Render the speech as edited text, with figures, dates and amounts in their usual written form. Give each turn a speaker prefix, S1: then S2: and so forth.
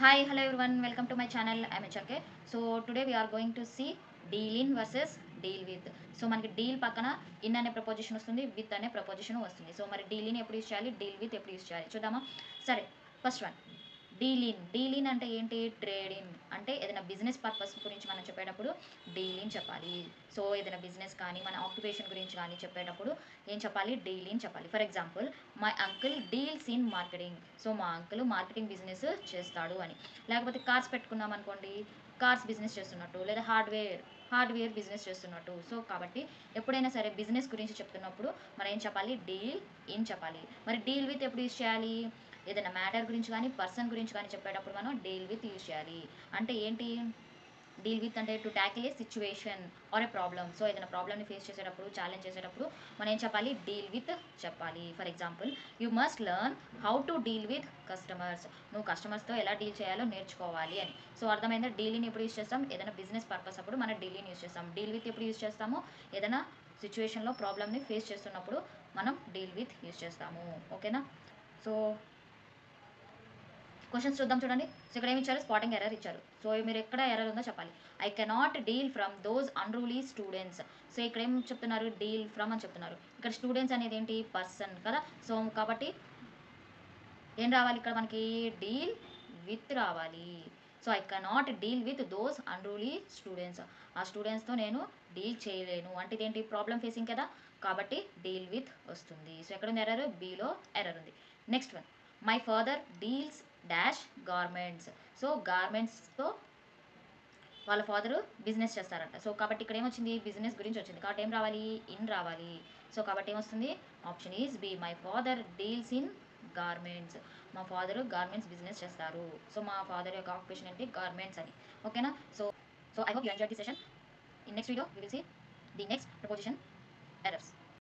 S1: Hi, hello everyone. Welcome to my channel. I'm HRK. So today we are going to see deal in versus deal with. So మనకి deal పక్కన in అనే preposition వస్తుంది, with అనే preposition వస్తుంది. So మరి deal in ఎప్పుడు use చేయాలి, deal with ఎప్పుడు యూస్ చేయాలి చూద్దామా. సరే, ఫస్ట్ వన్ డీల్ ఇన్ అంటే ఏంటి? ట్రేడ్ ఇన్ అంటే ఏదైనా బిజినెస్ పర్పస్ గురించి మనం చెప్పేటప్పుడు డీల్ ఇన్ చెప్పాలి. సో ఏదైనా బిజినెస్ కానీ మన ఆక్యుపేషన్ గురించి కానీ చెప్పేటప్పుడు ఏం చెప్పాలి? డీల్ ఇన్ చెప్పాలి. For example, my uncle deals in marketing. So మా అంకుల్ మార్కెటింగ్ బిజినెస్ చేస్తాడు అని. లేకపోతే కార్స్ పెట్టుకున్నాం అనుకోండి, కార్స్ బిజినెస్ చేస్తున్నట్టు, లేదా హార్డ్వేర్ బిజినెస్ చేస్తున్నట్టు. సో కాబట్టి ఎప్పుడైనా సరే బిజినెస్ గురించి చెప్తున్నప్పుడు మనం ఏం చెప్పాలి? డీల్ ఇన్ చెప్పాలి. మరి డీల్ విత్ ఎప్పుడు యూస్ చేయాలి? ఏదైనా మ్యాటర్ గురించి కానీ పర్సన్ గురించి కానీ చెప్పేటప్పుడు మనం డీల్ విత్ యూస్ చేయాలి. అంటే ఏంటి? డీల్ విత్ అంటే to tackle A situation or A problem. So ఏదైనా ప్రాబ్లమ్ని ఫేస్ చేసేటప్పుడు, ఛాలెంజ్ చేసేటప్పుడు మనం ఏం చెప్పాలి? డీల్ విత్ చెప్పాలి. For example, you must learn how to deal with customers. నువ్వు కస్టమర్స్తో ఎలా డీల్ చేయాలో నేర్చుకోవాలి అని. సో అర్థమైందా? డీలింగ్ ఎప్పుడు యూస్ చేస్తాం? ఏదైనా బిజినెస్ పర్పస్ అప్పుడు మనం డీలింగ్ యూస్ చేస్తాం. డీల్ విత్ ఎప్పుడు యూస్ చేస్తాము? ఏదైనా సిచ్యువేషన్లో ప్రాబ్లమ్ని ఫేస్ చేస్తున్నప్పుడు మనం డీల్ విత్ యూస్ చేస్తాము. ఓకేనా? సో క్వశ్చన్స్ చూద్దాం చూడండి. సో ఇక్కడ ఏమి ఇచ్చారు? స్పాటింగ్ ఎర్రర్ ఇచ్చారు. సో మీరు ఎక్కడ ఎర్రర్ ఉందో చెప్పాలి. I cannot deal from those unruly students. So ఇక్కడ ఏం చెప్తున్నారు? డీల్ ఫ్రమ్ అని చెప్తున్నారు. ఇక్కడ స్టూడెంట్స్ అనేది ఏంటి? పర్సన్ కదా. సో కాబట్టి ఏం రావాలి ఇక్కడ మనకి? డీల్ విత్ రావాలి. So I cannot deal with those unruly students. ఆ స్టూడెంట్స్తో నేను డీల్ చేయలేను అంటే ఇదేంటి? ప్రాబ్లమ్ ఫేసింగ్ కదా, కాబట్టి డీల్ విత్ వస్తుంది. సో ఎక్కడ ఉంది ఎర్రర్? బీలో ఎర్రర్ ఉంది. Next one, my father deals dash garments. So గార్మెంట్స్తో వాళ్ళ ఫాదరు బిజినెస్ చేస్తారంట. సో కాబట్టి ఇక్కడ ఏమొచ్చింది? బిజినెస్ గురించి వచ్చింది కాబట్టి ఏం రావాలి? ఇన్ రావాలి. సో కాబట్టి ఏమొస్తుంది? Option is B, my father deals in garments. మా ఫాదరు గార్మెంట్స్ బిజినెస్ చేస్తారు. సో మా ఫాదర్ యొక్క ఆక్యుపేషన్ ఏంటి? గార్మెంట్స్ అని. ఓకేనా? So I hope you enjoy the session. In next video we will see the next proposition errors.